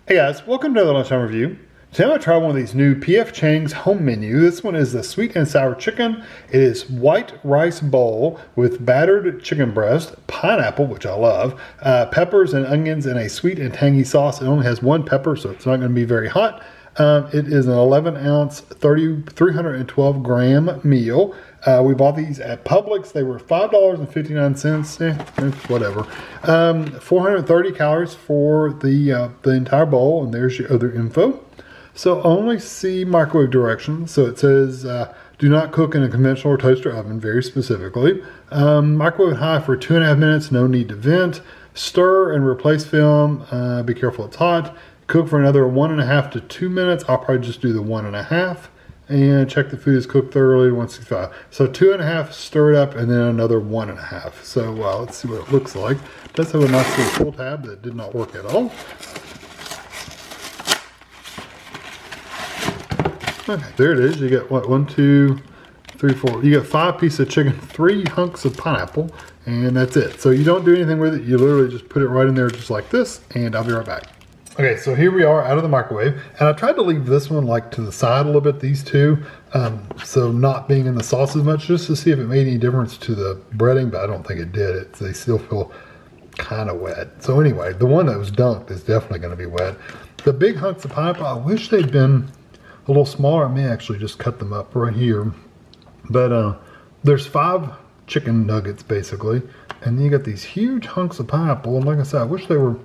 Hey guys, welcome to the Lunchtime Review. Today I'm going to try one of these new P.F. Chang's home menu. This one is the sweet and sour chicken. It is white rice bowl with battered chicken breast, pineapple, which I love, peppers and onions in a sweet and tangy sauce. It only has one pepper, so it's not going to be very hot. It is an 11-ounce, 312 gram meal. We bought these at Publix. They were $5.59. Whatever. 430 calories for the entire bowl, and there's your other info. So only see microwave directions. So it says do not cook in a conventional or toaster oven, very specifically. Microwave high for 2.5 minutes. No need to vent. Stir and replace film. Be careful it's hot. Cook for another 1.5 to 2 minutes. I'll probably just do the 1.5. And check the food is cooked thoroughly, 165. So 2.5, stir it up, and then another 1.5. So let's see what it looks like. It does have a nice little pull tab that did not work at all. Okay, there it is. You got what, 1, 2, 3, 4. You got 5 pieces of chicken, 3 hunks of pineapple, and that's it. So you don't do anything with it. You literally just put it right in there just like this, and I'll be right back. Okay, so here we are out of the microwave, and I tried to leave this one like to the side a little bit, these two, so not being in the sauce as much, just to see if it made any difference to the breading, but I don't think it did. They still feel kind of wet. So anyway, the one that was dunked is definitely going to be wet. The big hunks of pineapple, I wish they'd been a little smaller. I may actually just cut them up right here, but there's 5 chicken nuggets basically, and then you got these huge hunks of pineapple, and like I said, I wish they were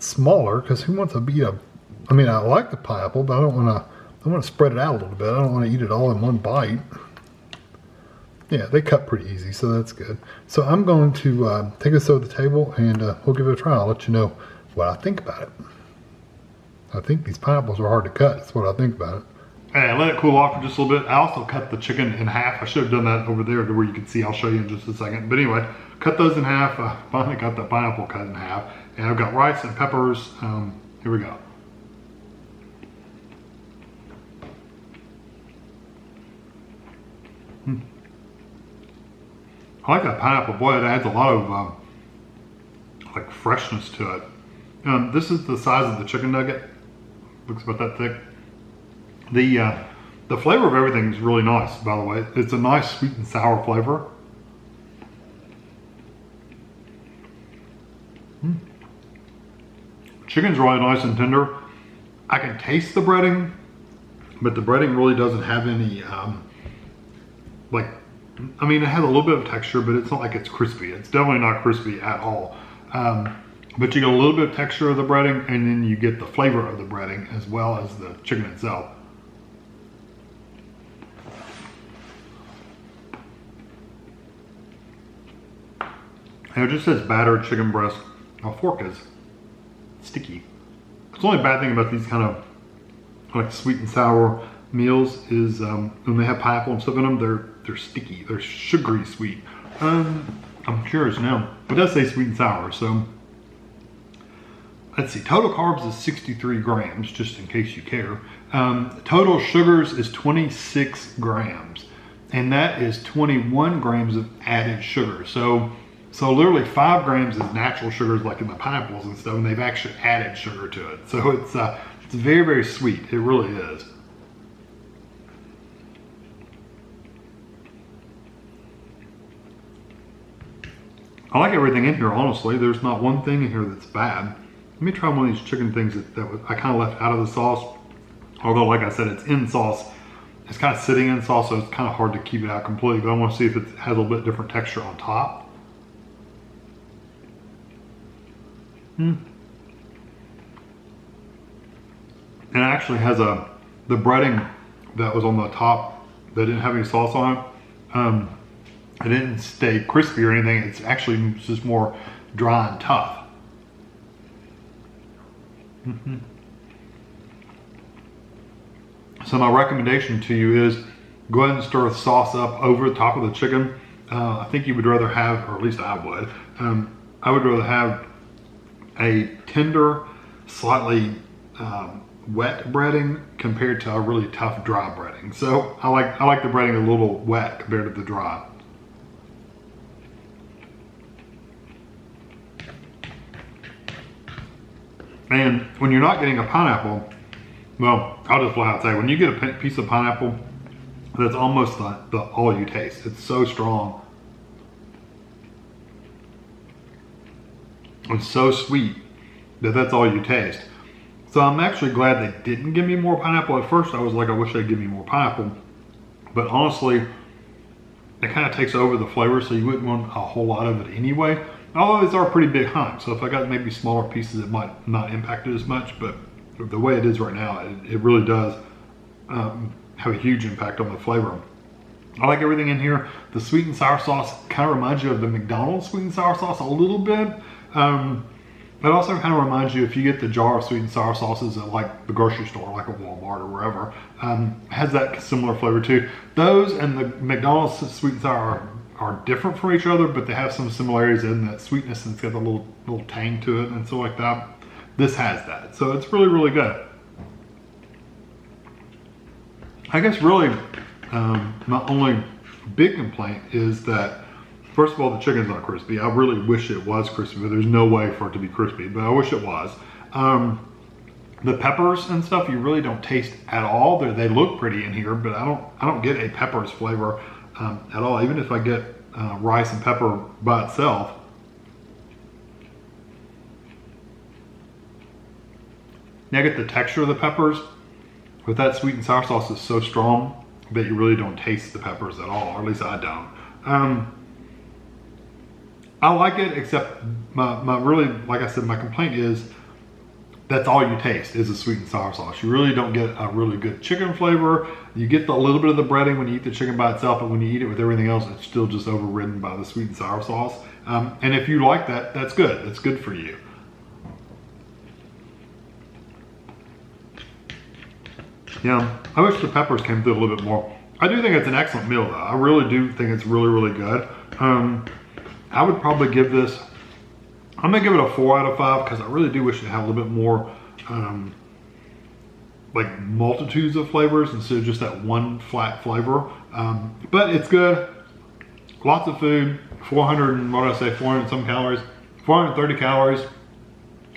smaller, because who wants to beat up? I mean, I like the pineapple, but I want to spread it out a little bit. I don't want to eat it all in one bite. Yeah, they cut pretty easy, so that's good. So I'm going to take this over the table, and we'll give it a try. I'll let you know what I think about it. I think these pineapples are hard to cut. That's what I think about it. Hey, I let it cool off for just a little bit. I also cut the chicken in half. I should have done that over there to where you can see. I'll show you in just a second. But anyway, cut those in half. I finally got the pineapple cut in half. And I've got rice and peppers. Here we go. I like that pineapple. Boy, it adds a lot of like freshness to it. This is the size of the chicken nugget. Looks about that thick. The flavor of everything is really nice, by the way. It's a nice sweet and sour flavor. Chicken's really nice and tender. I can taste the breading, but the breading really doesn't have any, like, I mean, it has a little bit of texture, but it's not like it's crispy. It's definitely not crispy at all. But you get a little bit of texture of the breading, and then you get the flavor of the breading as well as the chicken itself. And it just says battered chicken breast. My fork is sticky. It's the only bad thing about these kind of like sweet and sour meals is when they have pineapple and stuff in them, they're sticky. They're sugary sweet. I'm curious now. It does say sweet and sour, so let's see. Total carbs is 63 grams, just in case you care. Total sugars is 26 grams, and that is 21 grams of added sugar. So literally 5 grams is natural sugars like in the pineapples and stuff, and they've actually added sugar to it. So it's very, very sweet. It really is. I like everything in here, honestly. There's not one thing in here that's bad. Let me try one of these chicken things that I kind of left out of the sauce. Although, like I said, it's in sauce. It's kind of sitting in sauce, so it's kind of hard to keep it out completely. But I want to see if it has a little bit different texture on top. And it actually has the breading that was on the top that didn't have any sauce on it. It didn't stay crispy or anything. It's actually just more dry and tough. So my recommendation to you is go ahead and stir the sauce up over the top of the chicken. I think you would rather have, or at least I would rather have a tender, slightly wet breading compared to a really tough dry breading. So I like the breading a little wet compared to the dry. And when you're not getting a pineapple, well, I'll just flat out say, when you get a piece of pineapple, that's almost the all you taste. It's so strong. It's so sweet that that's all you taste. So I'm actually glad they didn't give me more pineapple. At first I was like, I wish they'd give me more pineapple. But honestly, it kind of takes over the flavor, so you wouldn't want a whole lot of it anyway. Although these are pretty big hunks, so if I got maybe smaller pieces, it might not impact it as much. But the way it is right now, it really does have a huge impact on the flavor. I like everything in here. The sweet and sour sauce kind of reminds you of the McDonald's sweet and sour sauce a little bit. It also kind of reminds you, if you get the jar of sweet and sour sauces at like the grocery store, like a Walmart or wherever, has that similar flavor too. Those and the McDonald's sweet and sour are different from each other, but they have some similarities in that sweetness, and it's got a little tang to it and stuff like that. This has that, so it's really, really good. I guess really my only big complaint is that, first of all, the chicken's not crispy. I really wish it was crispy, but there's no way for it to be crispy, but I wish it was. The peppers and stuff, you really don't taste at all. They look pretty in here, but I don't get a peppers flavor at all. Even if I get rice and pepper by itself. Now I get the texture of the peppers, but that sweet and sour sauce is so strong that you really don't taste the peppers at all, or at least I don't. I like it, except my really, like I said, my complaint is that's all you taste is the sweet and sour sauce. You really don't get a really good chicken flavor. You get a little bit of the breading when you eat the chicken by itself, but when you eat it with everything else, it's still just overridden by the sweet and sour sauce. And if you like that, that's good. It's good for you. Yeah, I wish the peppers came through a little bit more. I do think it's an excellent meal though. I really do think it's really, really good. I would probably give this, I'm gonna give it a 4 out of 5 because I really do wish it had a little bit more like multitudes of flavors instead of just that one flat flavor. But it's good, lots of food, 400 some calories, 430 calories.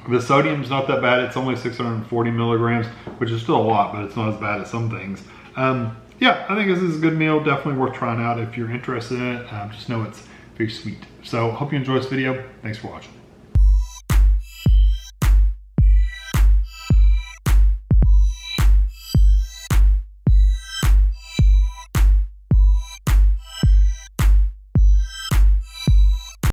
The sodium's not that bad. It's only 640 milligrams, which is still a lot, but it's not as bad as some things. Yeah, I think this is a good meal. Definitely worth trying out if you're interested in it. Just know it's very sweet. So hope you enjoy this video. Thanks for watching.